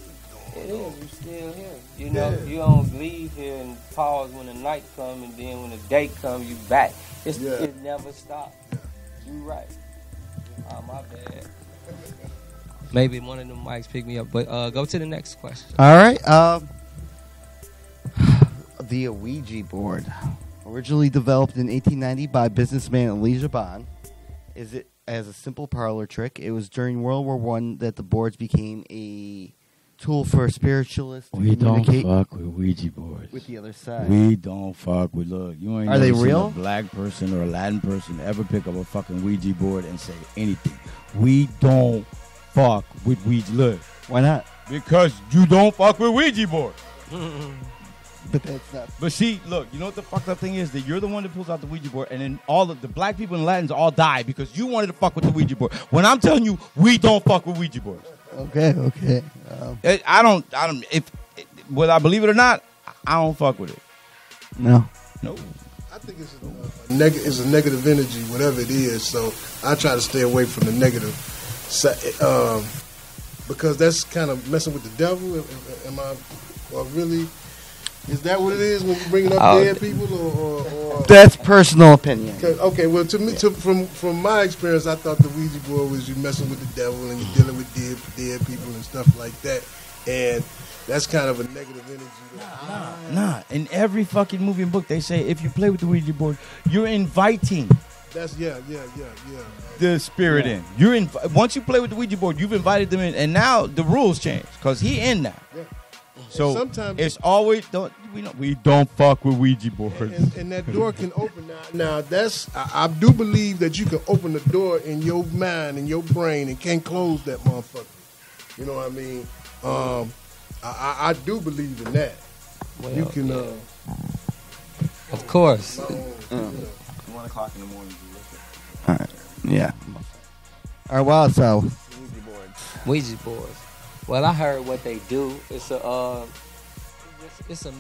It is. You still here. You know, you don't leave here and pause when the night comes, and then when the day comes, you back. It never stops. You right. Oh, my bad. Maybe one of them mics pick me up, but go to the next question.
All right. The Ouija board, originally developed in 1890 by businessman Elijah Bond, is it as a simple parlor trick. It was during World War I that the boards became a tool for spiritualists to communicate.
Don't fuck with Ouija boards.
With the other side.
We don't fuck with, look, you ain't
Are they
never seen
real?
a black person or a Latin person ever pick up a fucking Ouija board and say anything. We don't fuck with Ouija. Look.
Why not?
Because you don't fuck with Ouija boards.
But that's not.
But see, look, you know what the fucked up thing is? That you're the one that pulls out the Ouija board, and then all of the black people and Latins all die because you wanted to fuck with the Ouija board. When I'm telling you, we don't fuck with Ouija boards.
Okay.
I don't. If whether I believe it or not, I don't fuck with it.
No.
I think it's a negative energy, whatever it is. So I try to stay away from the negative side, because that's kind of messing with the devil. Am I, or really? Is that what it is when you bringing up dead people, or?
That's personal opinion.
Okay, well, to me, from my experience, I thought the Ouija board was you messing with the devil and you're dealing with dead people and stuff like that, and that's kind of a negative energy.
Nah. In every fucking movie and book, they say if you play with the Ouija board, you're inviting.
That's yeah.
The spirit in. You're once you play with the Ouija board, you've invited them in, and now the rules change because he in now.
Yeah.
So
sometimes
it's always we don't fuck with Ouija boards.
And that door can open now. Now that's I do believe that you can open the door in your mind and your brain and can't close that motherfucker. You know what I mean? I do believe in that.
Well,
you can.
Of course.
1 o'clock in the morning.
All right. Yeah. All right. Well, so
Ouija boards. Well, I heard what they do. It's a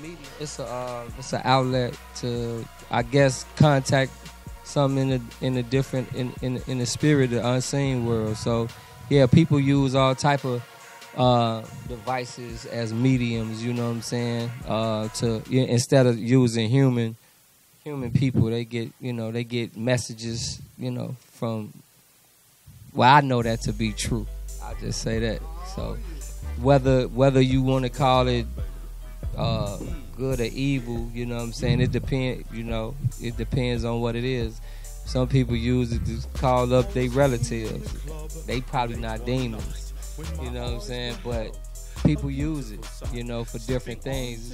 medium. It's an outlet to, I guess, contact something in a different in the spirit, the unseen world. So, yeah, people use all type of devices as mediums. You know what I'm saying? Instead of using human people, they get messages. From. Well, I know that to be true. I'll just say that. So. Whether you want to call it good or evil, you know what I'm saying? It depends, it depends on what it is. Some people use it to call up their relatives. They probably not demons, you know what I'm saying? But people use it, you know, for different things.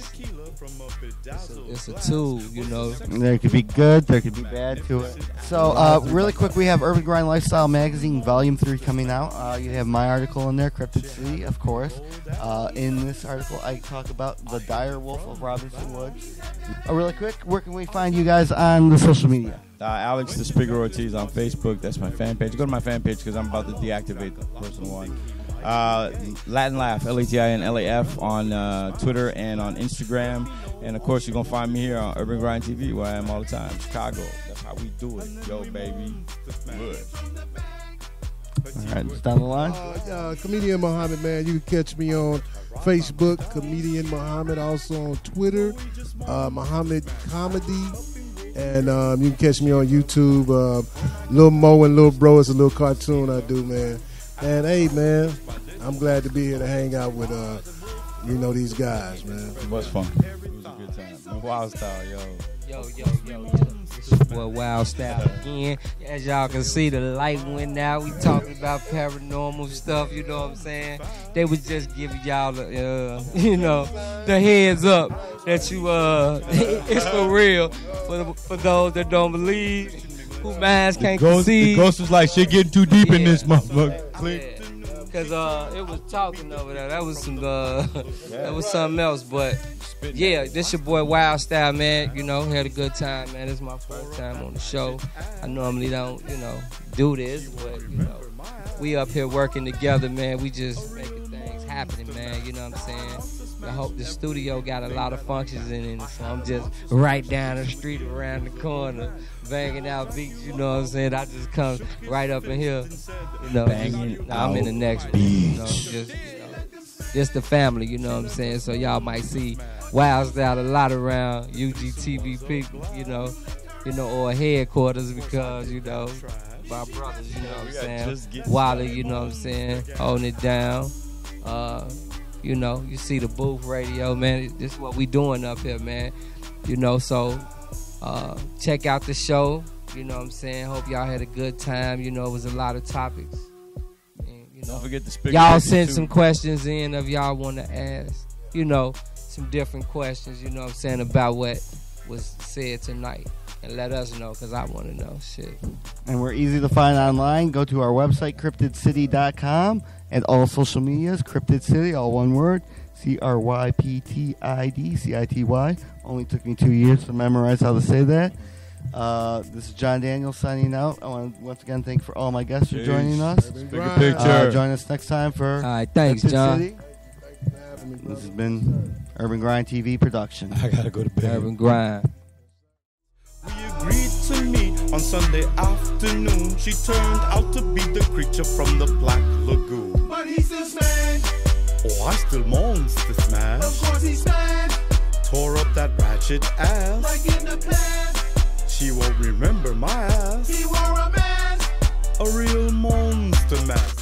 It's a tool, you know.
There could be good, there could be bad to it. So, really quick, we have Urban Grind Lifestyle Magazine Volume 3 coming out. You have my article in there, Cryptid City, of course. In this article, I talk about the dire wolf of Robinson Woods. Really quick, where can we find you guys on the social media?
Alex the Spigger Ortiz on Facebook. That's my fan page. Go to my fan page because I'm about to deactivate the personal one. Latin Laugh, LATINLAF on Twitter and on Instagram. And of course, you're going to find me here on Urban Grind TV, where I am all the time. Chicago. That's how we do it. Yo, baby. Good.
All right, just down the line.
Comedian Muhammad, man. You can catch me on Facebook, Comedian Muhammad. Also on Twitter, Muhammad Comedy. And you can catch me on YouTube. Lil Mo and Lil Bro is a little cartoon I do, man. And hey, man, I'm glad to be here to hang out with, these guys, man.
It was fun. It was a good time. Wild Style, yo.
Yo. It's your boy Wild Style again. As y'all can see, the light went out. We talking about paranormal stuff, you know what I'm saying? They was just giving y'all the, the heads up that you, it's for real. For those that don't believe, who minds can't conceive.
The ghost was like, shit getting too deep in this motherfucker.
Because it was talking over there. That was that was something else. But yeah, this your boy Wild Style, man. You know, had a good time, man. This is my first time on the show. I normally don't, do this, but we up here working together, man. We just making things happening, man. You know what I'm saying? I hope the studio got a lot of functions in it, so I'm just right down the street, around the corner, banging out beats. You know what I'm saying? I just come right up in here, I'm in the next room, just the family. You know what I'm saying? So y'all might see Wild Style a lot around UGTV people, or headquarters because my brothers. You know what I'm saying? Wally, you know what I'm saying? Holding it down. You see the booth radio, man. This is what we doing up here, man. So check out the show. You know what I'm saying? Hope y'all had a good time. It was a lot of topics. And,
don't forget to speak.
Y'all send some questions in if y'all want to ask, some different questions, you know what I'm saying, about what was said tonight. And let us know, because I want to know shit.
And we're easy to find online. Go to our website, cryptidcity.com. And all social medias, Cryptid City, all one word, CRYPTIDCITY. Only took me 2 years to memorize how to say that. This is John Daniel signing out. I want to once again thank for all my guests for joining us.
Bigger picture.
Join us next time for
all right, thanks,
Cryptid
John.
City. This has been Urban Grind TV production.
I got to go to bed.
Urban Grind.
We agreed to meet on Sunday afternoon. She turned out to be the creature from the Black Lagoon.
But he still smashed.
Oh, I still moans the smash.
Of course he smashed.
Tore up that ratchet ass.
Like in the past.
She won't remember my ass.
He wore a mask.
A real monster mask.